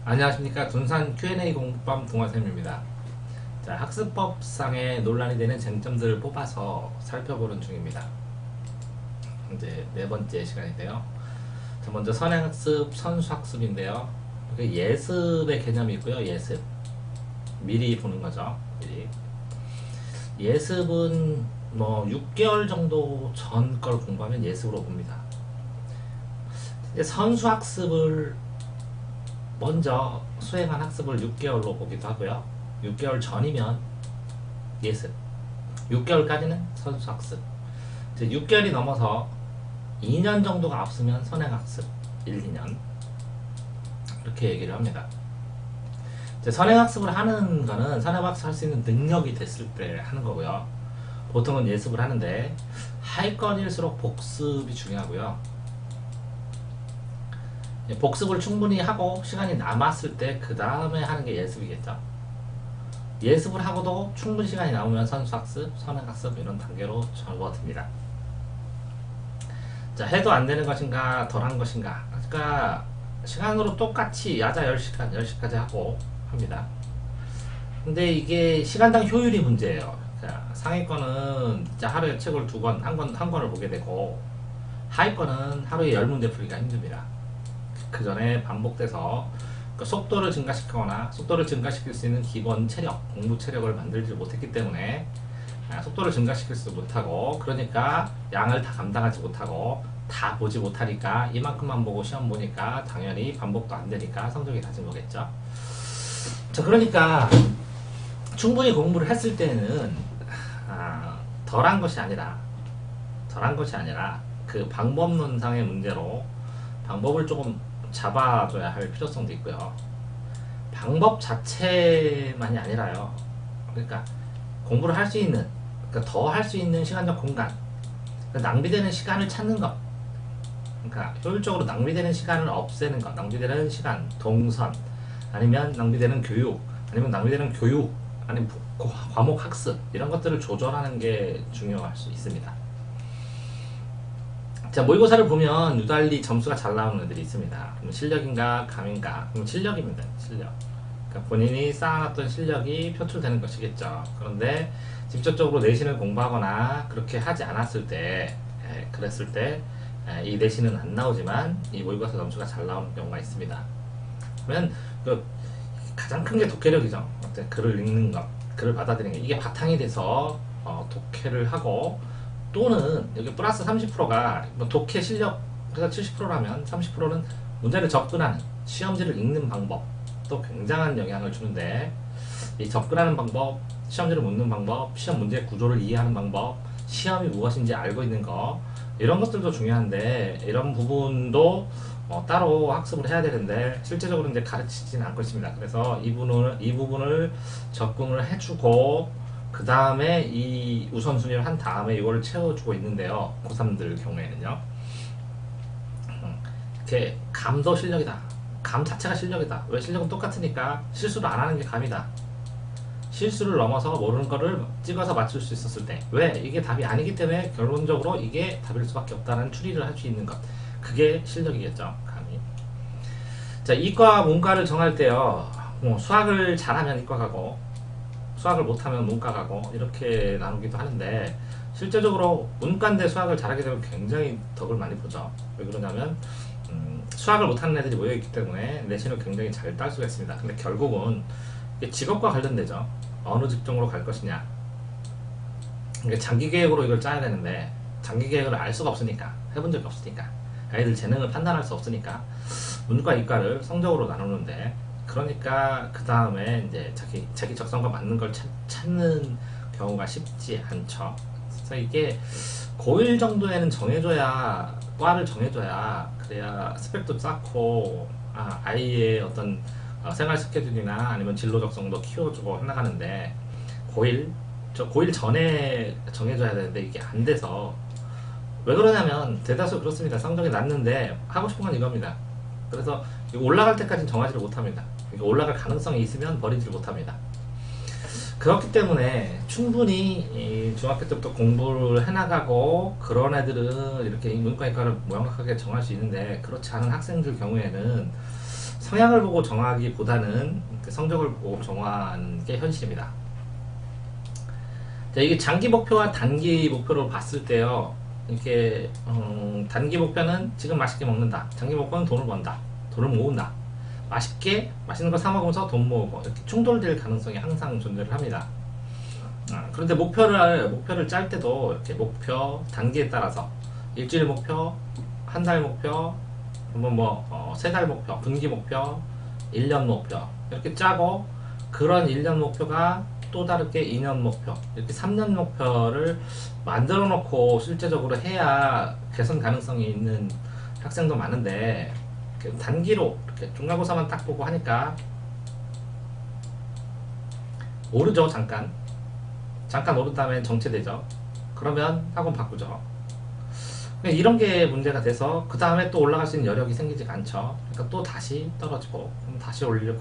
안녕하십니까. 둔산 Q&A 공부방 동화쌤입니다. 자, 학습법상에 논란이 되는 쟁점들을 뽑아서 살펴보는 중입니다. 이제 네 번째 시간인데요. 자, 먼저 선행학습, 선수학습인데요. 예습의 개념이 있고요. 예습. 미리 보는 거죠. 미리. 예습은 뭐 6개월 정도 전 걸 공부하면 예습으로 봅니다. 이제 선수학습을 먼저 수행한 학습을 6개월로 보기도 하고요. 6개월 전이면 예습, 6개월까지는 선수학습, 6개월이 넘어서 2년 정도가 앞서면 선행학습, 1, 2년 이렇게 얘기를 합니다. 선행학습을 하는 거는 선행학습 할 수 있는 능력이 됐을 때 하는 거고요. 보통은 예습을 하는데 할 건일수록 복습이 중요하고요. 복습을 충분히 하고 시간이 남았을 때 그 다음에 하는 게 예습이겠죠. 예습을 하고도 충분히 시간이 남으면 선수학습, 선행학습 이런 단계로 접어듭니다. 자, 해도 안 되는 것인가 덜 한 것인가, 그러니까 시간으로 똑같이 야자 10시간 10시까지 하고 합니다. 근데 이게 시간당 효율이 문제예요. 자, 상위권은 진짜 하루에 책을 2권, 한 권을 보게 되고 하위권은 하루에 10문제 풀기가 힘듭니다. 그 전에 반복돼서 속도를 증가시키거나 속도를 증가시킬 수 있는 기본 체력, 공부 체력을 만들지 못했기 때문에 속도를 증가시킬 수 못하고, 그러니까 양을 다 감당하지 못하고 다 보지 못하니까 이만큼만 보고 시험 보니까 당연히 반복도 안 되니까 성적이 낮은 거겠죠. 자, 그러니까 충분히 공부를 했을 때는 덜한 것이 아니라 그 방법론상의 문제로 방법을 조금 잡아줘야 할 필요성도 있고요. 방법 자체만이 아니라요. 그러니까 공부를 할 수 있는, 그러니까 더 할 수 있는 시간적 공간, 그러니까 낭비되는 시간을 찾는 것, 그러니까 효율적으로 낭비되는 시간을 없애는 것, 낭비되는 시간, 동선, 아니면 낭비되는 교육, 아니면 과목 학습, 이런 것들을 조절하는 게 중요할 수 있습니다. 자, 모의고사를 보면 유달리 점수가 잘 나오는 애들이 있습니다. 그럼 실력인가 감인가? 그럼 실력입니다. 실력. 그러니까 본인이 쌓아놨던 실력이 표출되는 것이겠죠. 그런데 직접적으로 내신을 공부하거나 그렇게 하지 않았을 때, 그랬을 때 이 내신은 안 나오지만 이 모의고사 점수가 잘 나오는 경우가 있습니다. 그러면 그 가장 큰 게 독해력이죠. 글을 읽는 것, 글을 받아들이는 게, 이게 바탕이 돼서 독해를 하고, 또는 여기 플러스 30%가 독해 실력에서 70%라면 30%는 문제를 접근하는, 시험지를 읽는 방법도 굉장한 영향을 주는데, 이 접근하는 방법, 시험지를 묻는 방법, 시험 문제 구조를 이해하는 방법, 시험이 무엇인지 알고 있는 거, 이런 것들도 중요한데, 이런 부분도 따로 학습을 해야 되는데 실제적으로 이제 가르치지는 않고 있습니다. 그래서 이 부분을 접근을 해주고, 그 다음에 이 우선순위를 한 다음에 이거를 채워주고 있는데요. 고3들 경우에는요. 이렇게 감도 실력이다. 감 자체가 실력이다. 왜? 실력은 똑같으니까 실수를 안 하는 게 감이다. 실수를 넘어서 모르는 거를 찍어서 맞출 수 있었을 때, 왜? 이게 답이 아니기 때문에 결론적으로 이게 답일 수밖에 없다는 추리를 할 수 있는 것, 그게 실력이겠죠. 감이. 자, 이과 문과를 정할 때요, 수학을 잘하면 이과 가고 수학을 못하면 문과 가고 이렇게 나누기도 하는데, 실제적으로 문과인데 수학을 잘하게 되면 굉장히 덕을 많이 보죠. 왜 그러냐면 수학을 못하는 애들이 모여있기 때문에 내신을 굉장히 잘 딸 수가 있습니다. 근데 결국은 이게 직업과 관련되죠. 어느 직종으로 갈 것이냐, 그러니까 장기 계획으로 이걸 짜야 되는데 장기 계획을 알 수가 없으니까, 해본 적이 없으니까, 아이들 재능을 판단할 수 없으니까 문과 이과를 성적으로 나누는데, 그러니까 그 다음에 이제 자기 적성과 맞는 걸 찾는 경우가 쉽지 않죠. 그래서 이게 고1 정도에는 정해줘야, 과를 정해줘야, 그래야 스펙도 쌓고 아이의 어떤 생활 스케줄이나 아니면 진로 적성도 키워주고 해나가는데, 고1 전에 정해줘야 되는데 이게 안 돼서, 왜 그러냐면 대다수 그렇습니다. 성적이 낮는데 하고 싶은 건 이겁니다. 그래서 올라갈 때까지 정하지를 못합니다. 올라갈 가능성이 있으면 버리지를 못합니다. 그렇기 때문에 충분히 중학교 때부터 공부를 해나가고 그런 애들은 이렇게 문과이과를 명확하게 정할 수 있는데, 그렇지 않은 학생들 경우에는 성향을 보고 정하기보다는 그 성적을 보고 정하는 게 현실입니다. 자, 이게 장기 목표와 단기 목표로 봤을 때요. 이렇게 단기 목표는 지금 맛있게 먹는다. 장기 목표는 돈을 번다. 돈을 모은다. 맛있는 거 사 먹으면서 돈 모으고 이렇게 충돌될 가능성이 항상 존재를 합니다. 그런데 목표를 짤 때도 이렇게 목표 단기에 따라서 일주일 목표, 한 달 목표, 세 달 목표, 분기 목표, 1년 목표 이렇게 짜고 그런 1년 목표가 또 다르게 2년 목표 이렇게 3년 목표를 만들어 놓고 실제적으로 해야 개선 가능성이 있는 학생도 많은데 단기로 이렇게 중간고사만 딱 보고 하니까 오르죠. 잠깐 오른 다음에 정체되죠. 그러면 학원 바꾸죠. 이런 게 문제가 돼서 그 다음에 또 올라갈 수 있는 여력이 생기지가 않죠. 그러니까 또 다시 떨어지고 다시 올리고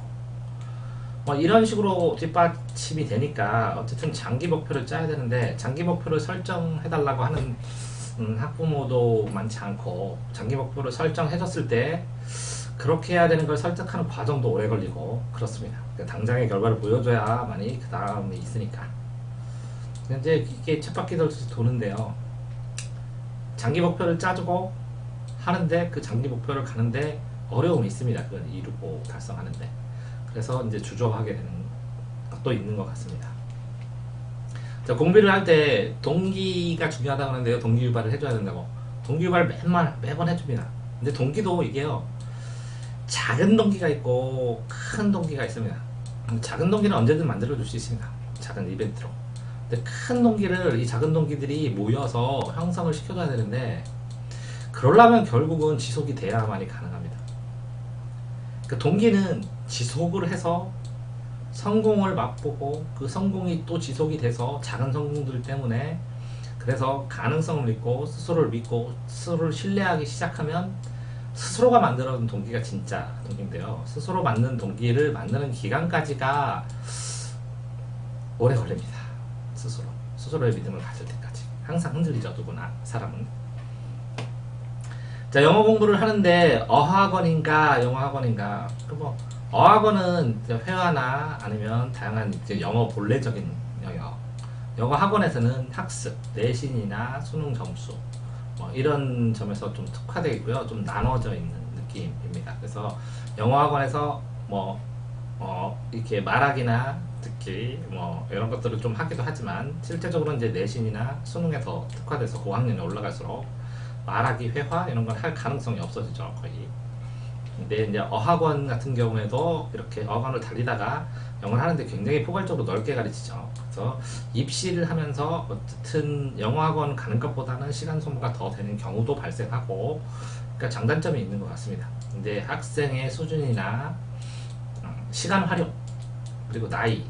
이런 식으로 뒷받침이 되니까 어쨌든 장기 목표를 짜야 되는데 장기 목표를 설정해 달라고 하는 학부모도 많지 않고 장기 목표를 설정해줬을 때 그렇게 해야 되는 걸 설득하는 과정도 오래 걸리고 그렇습니다. 그러니까 당장의 결과를 보여줘야만이 그 다음에 있으니까. 이제 이게 쳇바퀴 돌듯이 도는데요. 장기 목표를 짜주고 하는데 그 장기 목표를 가는데 어려움이 있습니다. 그걸 이루고 달성하는데. 그래서 이제 주저하게 되는 것도 있는 것 같습니다. 자, 공부를 할 때 동기가 중요하다고 하는데요. 동기 유발을 해줘야 된다고. 동기 유발을 매번 해줍니다. 근데 동기도 이게요. 작은 동기가 있고 큰 동기가 있습니다. 작은 동기는 언제든 만들어줄 수 있습니다. 작은 이벤트로. 근데 큰 동기를 이 작은 동기들이 모여서 형성을 시켜줘야 되는데 그러려면 결국은 지속이 돼야만이 가능합니다. 그 동기는 지속을 해서 성공을 맛보고 그 성공이 또 지속이 돼서 작은 성공들 때문에 그래서 가능성을 믿고 스스로를 믿고 스스로를 신뢰하기 시작하면 스스로가 만들어둔 동기가 진짜 동기인데요. 스스로 만든 동기를 만드는 기간까지가 오래 걸립니다. 스스로의 믿음을 가질 때까지 항상 흔들리죠. 누구나 사람은. 자, 영어 공부를 하는데 어학원인가 영어학원인가 어학원은 회화나 아니면 다양한 이제 영어 본래적인 영어 학원에서는 학습, 내신이나 수능 점수 이런 점에서 좀 특화되어 있고요. 좀 나눠져 있는 느낌입니다. 그래서 영어 학원에서 이렇게 말하기나 듣기 이런 것들을 좀 하기도 하지만 실제적으로 이제 내신이나 수능에 더 특화돼서 고학년에 올라갈수록 말하기, 회화 이런 건 할 가능성이 없어지죠. 거의. 근데 이제 어학원 같은 경우에도 이렇게 어학원을 달리다가 영어를 하는데 굉장히 포괄적으로 넓게 가르치죠. 그래서 입시를 하면서 어쨌든 영어학원 가는 것보다는 시간 소모가 더 되는 경우도 발생하고 그러니까 장단점이 있는 것 같습니다. 근데 학생의 수준이나 시간 활용 그리고 나이,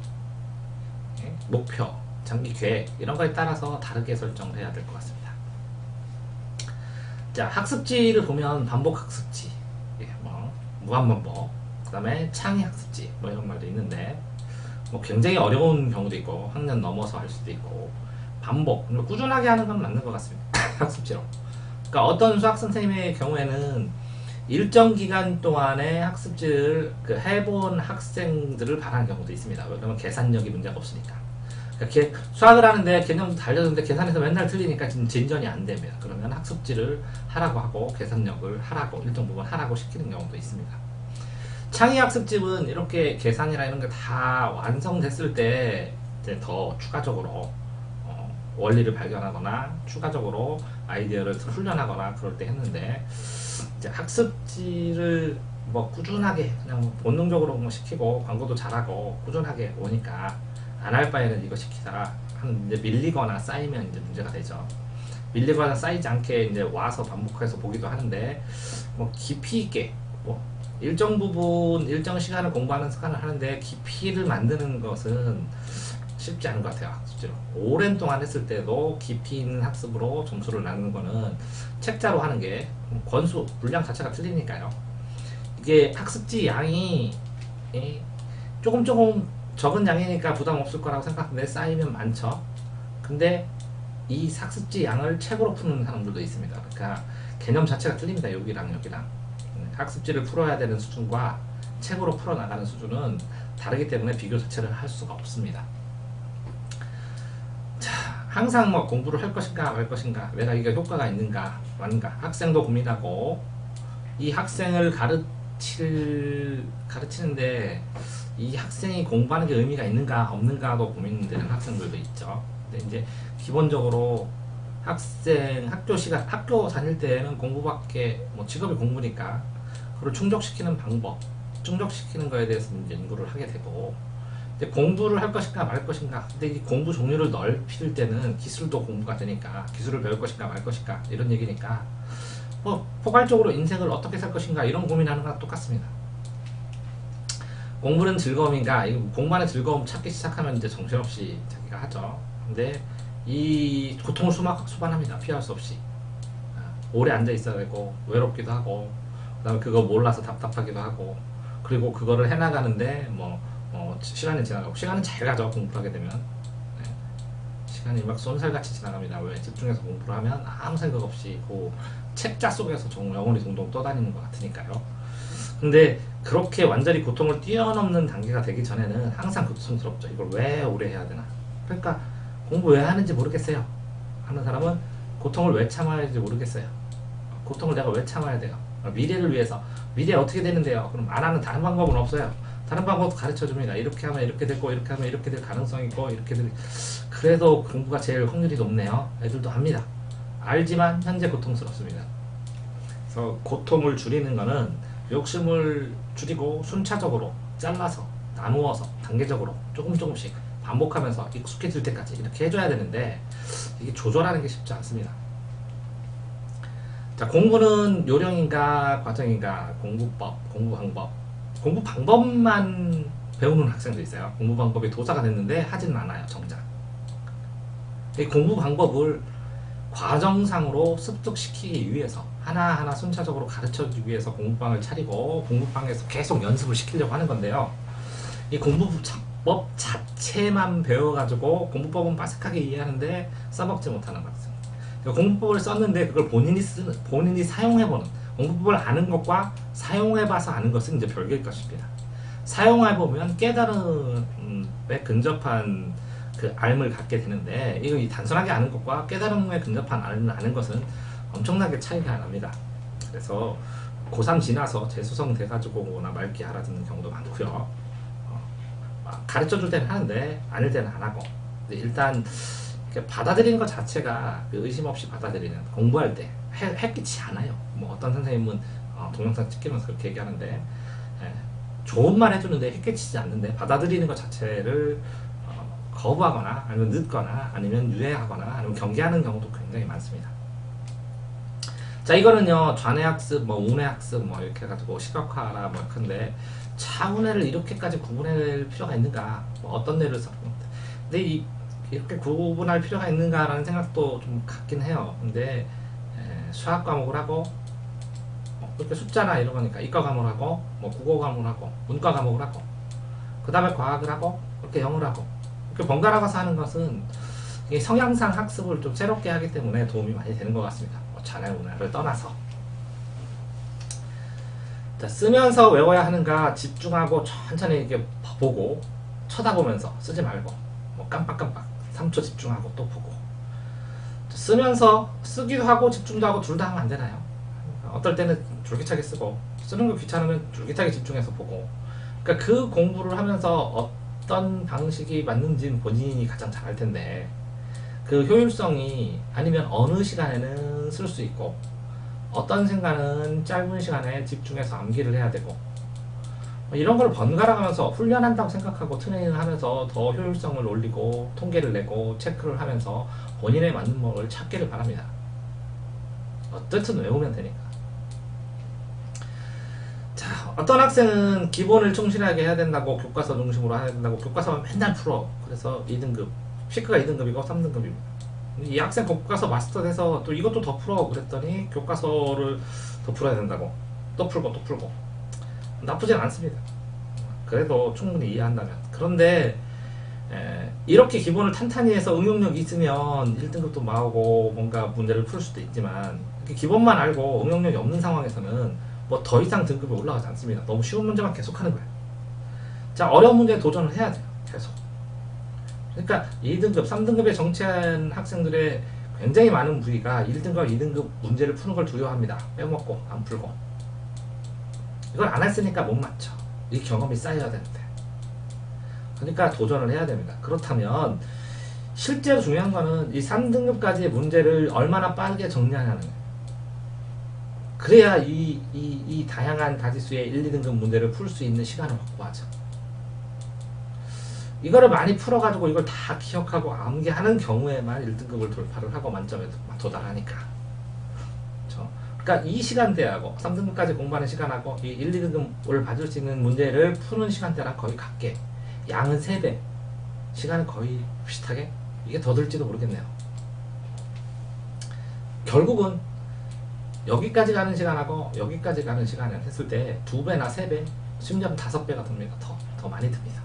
목표, 장기 계획 이런 거에 따라서 다르게 설정을 해야 될 것 같습니다. 자, 학습지를 보면 반복 학습지, 무한반복, 그 다음에 창의 학습지 이런 말도 있는데 굉장히 어려운 경우도 있고 학년 넘어서 할 수도 있고 반복, 꾸준하게 하는 건 맞는 것 같습니다. 학습지로. 그러니까 어떤 수학 선생님의 경우에는 일정 기간 동안에 학습지를 해본 학생들을 바라는 경우도 있습니다. 왜냐면 계산력이 문제가 없으니까. 그러니까 수학을 하는데 개념도 달려드는데 계산해서 맨날 틀리니까 진전이 안 됩니다. 그러면 학습지를 하라고 하고 계산력을 하라고 일정 부분 하라고 시키는 경우도 있습니다. 창의 학습집은 이렇게 계산이나 이런 게 다 완성됐을 때 이제 더 추가적으로 원리를 발견하거나 추가적으로 아이디어를 훈련하거나 그럴 때 했는데 이제 학습지를 꾸준하게 그냥 본능적으로 시키고 광고도 잘하고 꾸준하게 오니까 안 할 바에는 이거 시키다가 이제 밀리거나 쌓이면 이제 문제가 되죠. 밀리거나 쌓이지 않게 이제 와서 반복해서 보기도 하는데 깊이 있게 일정 부분 일정 시간을 공부하는 습관을 하는데 깊이를 만드는 것은 쉽지 않은 것 같아요. 학습지로 오랜 동안 했을 때도 깊이 있는 학습으로 점수를 나누는 거는 책자로 하는 게 권수 분량 자체가 틀리니까요. 이게 학습지 양이 조금 적은 양이니까 부담 없을 거라고 생각하는데 쌓이면 많죠. 근데 이 학습지 양을 책으로 푸는 사람들도 있습니다. 그러니까 개념 자체가 틀립니다. 여기랑 학습지를 풀어야 되는 수준과 책으로 풀어나가는 수준은 다르기 때문에 비교 자체를 할 수가 없습니다. 자, 항상 뭐 공부를 할 것인가 말 것인가, 내가 이게 효과가 있는가 아닌가, 학생도 고민하고, 이 학생을 가르치는데 이 학생이 공부하는 게 의미가 있는가 없는가도 고민되는 학생들도 있죠. 근데 이제 기본적으로 학교 다닐 때는 공부밖에, 뭐 직업이 공부니까 그걸 충족시키는 방법, 충족시키는 거에 대해서 이제 연구를 하게 되고, 근데 공부를 할 것인가 말 것인가, 근데 이 공부 종류를 넓힐 때는 기술도 공부가 되니까 기술을 배울 것인가 말 것인가 이런 얘기니까, 뭐 포괄적으로 인생을 어떻게 살 것인가 이런 고민하는 거랑 똑같습니다. 공부는 즐거움인가, 공부하는 즐거움 찾기 시작하면 이제 정신없이 자기가 하죠. 근데 이 고통을 수반합니다. 피할 수 없이. 오래 앉아 있어야 되고, 외롭기도 하고, 그다음에 그거 몰라서 답답하기도 하고, 그리고 그거를 해나가는데 시간이 지나가고, 시간은 잘 가죠. 공부를 하게 되면. 네. 시간이 막 쏜살같이 지나갑니다. 왜? 집중해서 공부를 하면 아무 생각 없이 그 책자 속에서 영혼이 동동 떠다니는 것 같으니까요. 근데 그렇게 완전히 고통을 뛰어넘는 단계가 되기 전에는 항상 고통스럽죠. 이걸 왜 오래 해야 되나. 그러니까 공부 왜 하는지 모르겠어요 하는 사람은 고통을 왜 참아야 할지 모르겠어요. 고통을 내가 왜 참아야 돼요? 미래를 위해서. 미래 어떻게 되는데요? 그럼 안 하는 다른 방법은 없어요. 다른 방법 가르쳐 줍니다. 이렇게 하면 이렇게 되고, 이렇게 하면 이렇게 될 가능성이 있고, 이렇게 될. 그래도 공부가 제일 확률이 높네요. 애들도 합니다. 알지만 현재 고통스럽습니다. 그래서 고통을 줄이는 거는 욕심을 줄이고 순차적으로 잘라서 나누어서 단계적으로 조금씩 반복하면서 익숙해질 때까지 이렇게 해줘야 되는데, 이게 조절하는 게 쉽지 않습니다. 자, 공부는 요령인가 과정인가, 공부법, 공부 방법. 공부 방법만 배우는 학생도 있어요. 공부 방법이 도사가 됐는데 하지는 않아요, 정작. 이 공부 방법을 과정상으로 습득시키기 위해서 하나하나 순차적으로 가르쳐주기 위해서 공부방을 차리고 공부방에서 계속 연습을 시키려고 하는 건데요. 이 공부법 자체만 배워가지고 공부법은 빠삭하게 이해하는데 써먹지 못하는 것 같습니다. 공부법을 썼는데 그걸 본인이 사용해보는, 공부법을 아는 것과 사용해봐서 아는 것은 이제 별개일 것입니다. 사용해보면 깨달음에 근접한 그 알을 갖게 되는데, 이거 단순하게 아는 것과 깨달음에 근접한 알을 아는 것은 엄청나게 차이가 납니다. 그래서 고3 지나서 재수성 돼가지고 말기 알아듣는 경우도 많고요. 가르쳐줄 때는 하는데 아닐 때는 안 하고. 근데 일단 받아들이는 것 자체가 의심 없이 받아들이는, 공부할 때 헷기치 않아요. 뭐 어떤 선생님은 동영상 찍히면서 그렇게 얘기하는데, 좋은 말 해주는데 헷기치지 않는데 받아들이는 것 자체를 거부하거나 아니면 늦거나 아니면 유예하거나 아니면 경계하는 경우도 굉장히 많습니다. 자, 이거는요, 좌뇌학습, 우뇌학습 이렇게 해가지고 시각화라 근데 차우뇌를 이렇게까지 구분할 필요가 있는가, 어떤 뇌를 써. 근데 이렇게 구분할 필요가 있는가라는 생각도 좀 갖긴 해요. 근데 수학 과목을 하고 이렇게 숫자나 이런 거니까 이과 과목을 하고 국어 과목을 하고 문과 과목을 하고 그 다음에 과학을 하고 이렇게 영어를 하고 이렇게 번갈아 가서 하는 것은 이게 성향상 학습을 좀 새롭게 하기 때문에 도움이 많이 되는 것 같습니다. 자네 문화를 떠나서. 자, 쓰면서 외워야 하는가, 집중하고 천천히 이렇게 보고 쳐다보면서 쓰지 말고 깜빡깜빡 3초 집중하고 또 보고. 쓰면서 쓰기도 하고 집중도 하고 둘 다 하면 안 되나요? 어떨 때는 줄기차게 쓰고, 쓰는 거 귀찮으면 줄기차게 집중해서 보고. 그러니까 그 공부를 하면서 어떤 방식이 맞는지는 본인이 가장 잘 알 텐데, 그 효율성이 아니면 어느 시간에는 쓸 수 있고 어떤 순간은 짧은 시간에 집중해서 암기를 해야 되고, 이런 걸 번갈아 가면서 훈련한다고 생각하고 트레이닝을 하면서 더 효율성을 올리고 통계를 내고 체크를 하면서 본인에 맞는 법을 찾기를 바랍니다. 어쨌든 외우면 되니까. 자, 어떤 학생은 기본을 충실하게 해야 된다고, 교과서 중심으로 해야 된다고 교과서만 맨날 풀어. 그래서 2등급 피크가 2등급이고 3등급입니다. 이 학생 교과서 마스터 돼서 또 이것도 더 풀어 그랬더니 교과서를 더 풀어야 된다고 또 풀고 또 풀고. 나쁘진 않습니다. 그래도 충분히 이해한다면. 그런데 이렇게 기본을 탄탄히 해서 응용력이 있으면 1등급도 나오고 뭔가 문제를 풀 수도 있지만, 기본만 알고 응용력이 없는 상황에서는 뭐 더 이상 등급이 올라가지 않습니다. 너무 쉬운 문제만 계속 하는 거예요. 자, 어려운 문제에 도전을 해야 돼요. 계속. 그러니까 2등급, 3등급에 정치한 학생들의 굉장히 많은 부위가 1등급, 2등급 문제를 푸는 걸 두려워합니다. 빼먹고 안 풀고. 이걸 안 했으니까 못 맞죠. 이 경험이 쌓여야 되는데. 그러니까 도전을 해야 됩니다. 그렇다면 실제로 중요한 거는 이 3등급까지의 문제를 얼마나 빠르게 정리하냐는 거예요. 그래야 이 다양한 가지수의 1, 2등급 문제를 풀 수 있는 시간을 확보하죠. 이거를 많이 풀어가지고 이걸 다 기억하고 암기하는 경우에만 1등급을 돌파를 하고 만점에 도달하니까. 그렇죠? 그러니까 이 시간대하고 3등급까지 공부하는 시간하고 이 1, 2등급을 받을 수 있는 문제를 푸는 시간대랑 거의 같게, 양은 3배, 시간은 거의 비슷하게, 이게 더 들지도 모르겠네요. 결국은 여기까지 가는 시간하고 여기까지 가는 시간을 했을 때 2배나 3배, 심지어 5배가 듭니다. 더 많이 듭니다.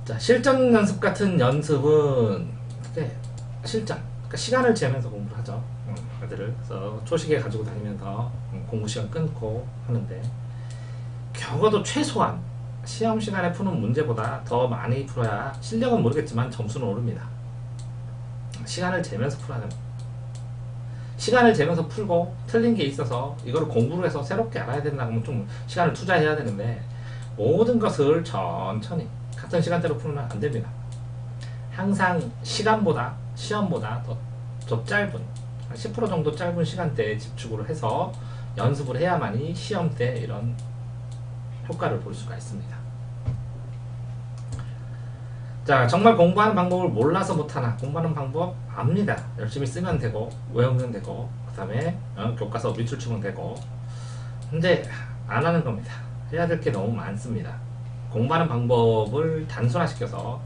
자, 실전 연습 같은 연습은 실전, 그러니까 시간을 재면서 공부를 하죠. 애들을. 그래서 초시계 가지고 다니면서 공부 시간 끊고 하는데, 적어도 최소한 시험 시간에 푸는 문제보다 더 많이 풀어야 실력은 모르겠지만 점수는 오릅니다. 시간을 재면서 풀어야 됩니다. 시간을 재면서 풀고 틀린 게 있어서 이걸 공부를 해서 새롭게 알아야 된다면 좀 시간을 투자해야 되는데, 모든 것을 천천히 같은 시간대로 풀면 안 됩니다. 항상 시간보다, 시험보다 더 짧은, 한 10% 정도 짧은 시간대에 집중을 해서 연습을 해야만이 시험 때 이런 효과를 볼 수가 있습니다. 자, 정말 공부하는 방법을 몰라서 못하나? 공부하는 방법 압니다. 열심히 쓰면 되고, 외우면 되고, 그 다음에 교과서 밑줄 치면 되고. 근데 안 하는 겁니다. 해야 될 게 너무 많습니다. 공부하는 방법을 단순화시켜서,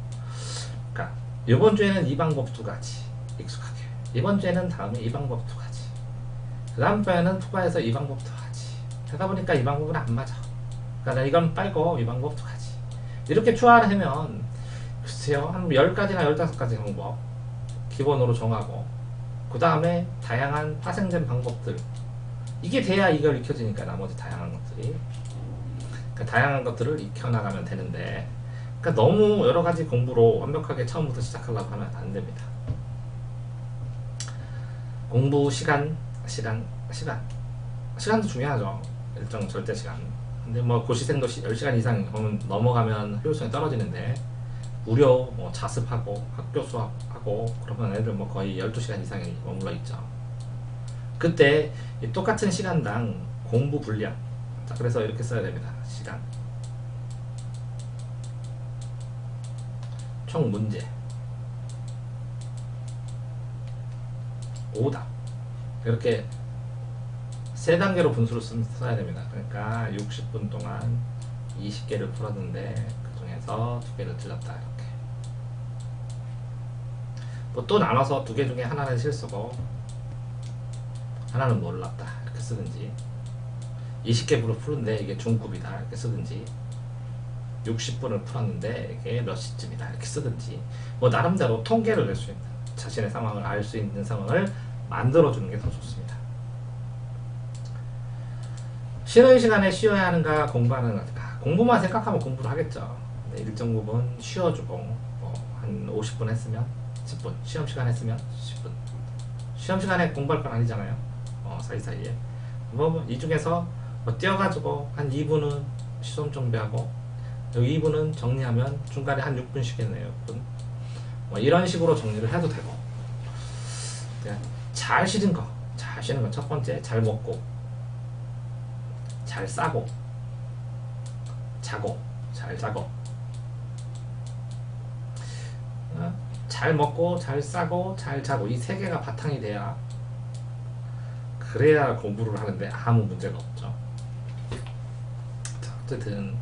그러니까 이번 주에는 이 방법 2가지 익숙하게, 이번 주에는 다음에 이 방법 2가지, 그 다음 주에는 투과해서 이 방법 2가지 하다 보니까 이 방법은 안 맞아. 그러니까 이건 빨고 이 방법 2가지 이렇게 추가를 하면, 글쎄요, 한 10가지나 15가지 방법 기본으로 정하고, 그 다음에 다양한 파생된 방법들, 이게 돼야 이걸 익혀지니까 나머지 다양한 것들이, 그러니까 다양한 것들을 익혀나가면 되는데, 그러니까 너무 여러가지 공부로 완벽하게 처음부터 시작하려고 하면 안 됩니다. 공부 시간도 중요하죠. 일정 절대 시간. 근데 뭐 고시생도 10시간 이상 넘어가면 효율성이 떨어지는데, 무료 뭐 자습하고 학교 수업하고 그러면 애들 뭐 거의 12시간 이상이 머물러 있죠. 그때 똑같은 시간당 공부 분량, 자, 그래서 이렇게 써야 됩니다. 시간, 총 문제, 오답, 이렇게 3단계로 분수를 써야 됩니다. 그러니까 60분 동안 20개를 풀었는데 그 중에서 2개를 틀렸다, 이렇게. 뭐 또 나눠서 2개 중에 하나는 실수고 하나는 몰랐다, 이렇게 쓰든지, 20개 푸는데 이게 중급이다, 이렇게 쓰든지, 60분을 풀었는데 이게 몇 시쯤이다, 이렇게 쓰든지, 뭐 나름대로 통계를 낼 수 있는, 자신의 상황을 알 수 있는 상황을 만들어주는 게 더 좋습니다. 쉬는 시간에 쉬어야 하는가, 공부하는 가? 공부만 생각하면 공부를 하겠죠. 근데 일정 부분 쉬어주고, 뭐 한 50분 했으면 10분, 시험 시간 했으면 10분. 시험 시간에 공부할 건 아니잖아요. 사이사이에. 뭐 이 중에서 뭐 띄어가지고 한 2분은 시험 정비하고, 여기 2분은 정리하면 중간에 한 6분 쉬겠네요. 6분. 뭐 이런 식으로 정리를 해도 되고, 잘 쉬는 거 첫 번째, 잘 먹고, 잘 싸고, 잘 자고, 잘 먹고, 잘 싸고, 잘 자고, 이 3개가 바탕이 돼야, 그래야 공부를 하는데 아무 문제가 없죠. 자, 어쨌든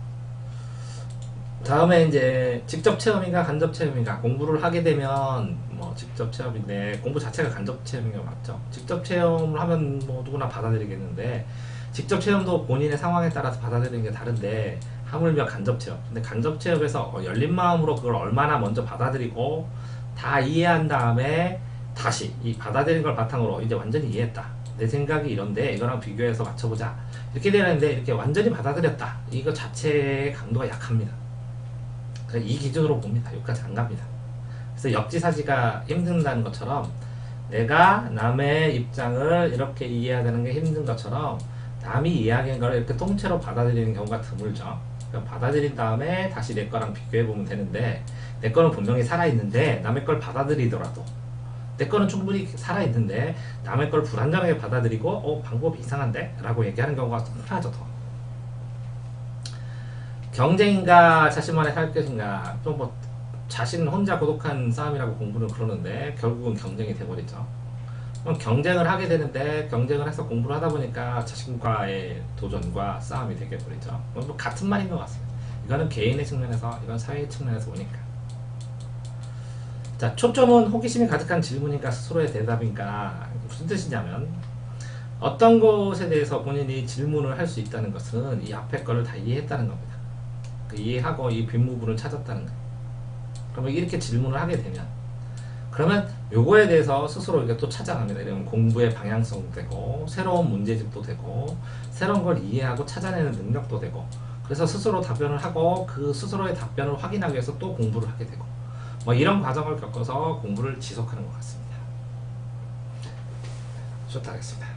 다음에 이제 직접 체험인가 간접 체험인가, 공부를 하게 되면 뭐 직접 체험인데 공부 자체가 간접 체험인 게 맞죠. 직접 체험을 하면 뭐 누구나 받아들이겠는데, 직접 체험도 본인의 상황에 따라서 받아들이는 게 다른데, 하물며 간접 체험. 근데 간접 체험에서 열린 마음으로 그걸 얼마나 먼저 받아들이고 다 이해한 다음에 다시 이 받아들인 걸 바탕으로 이제 완전히 이해했다, 내 생각이 이런데 이거랑 비교해서 맞춰보자. 이렇게 되는데 이렇게 완전히 받아들였다. 이거 자체의 강도가 약합니다. 그러니까 이 기준으로 봅니다. 여기까지 안 갑니다. 그래서 역지사지가 힘든다는 것처럼 내가 남의 입장을 이렇게 이해해야 되는 게 힘든 것처럼 남이 이야기한 걸 이렇게 통째로 받아들이는 경우가 드물죠. 그럼 받아들인 다음에 다시 내 거랑 비교해보면 되는데 내 거는 분명히 살아있는데 남의 걸 받아들이더라도 내 거는 충분히 살아있는데 남의 걸 불안정하게 받아들이고 방법이 이상한데? 라고 얘기하는 경우가 흔하죠. 더. 경쟁인가 자신만의 할 것인가 또 뭐 자신 혼자 고독한 싸움이라고 공부는 그러는데 결국은 경쟁이 돼버리죠. 그럼 경쟁을 하게 되는데 경쟁을 해서 공부를 하다 보니까 자신과의 도전과 싸움이 되게 버리죠. 뭐 같은 말인 것 같습니다. 이거는 개인의 측면에서 이건 사회의 측면에서 보니까. 자, 초점은 호기심이 가득한 질문인가 스스로의 대답인가. 무슨 뜻이냐면 어떤 것에 대해서 본인이 질문을 할 수 있다는 것은 이 앞에 거를 다 이해했다는 겁니다. 이해하고 이 뒷부분을 찾았다는 거예요. 그러면 이렇게 질문을 하게 되면 그러면 요거에 대해서 스스로 이렇게 또 찾아갑니다. 이러면 공부의 방향성도 되고 새로운 문제집도 되고 새로운 걸 이해하고 찾아내는 능력도 되고 그래서 스스로 답변을 하고 그 스스로의 답변을 확인하기 위해서 또 공부를 하게 되고 뭐 이런 과정을 겪어서 공부를 지속하는 것 같습니다. 좋다 하겠습니다.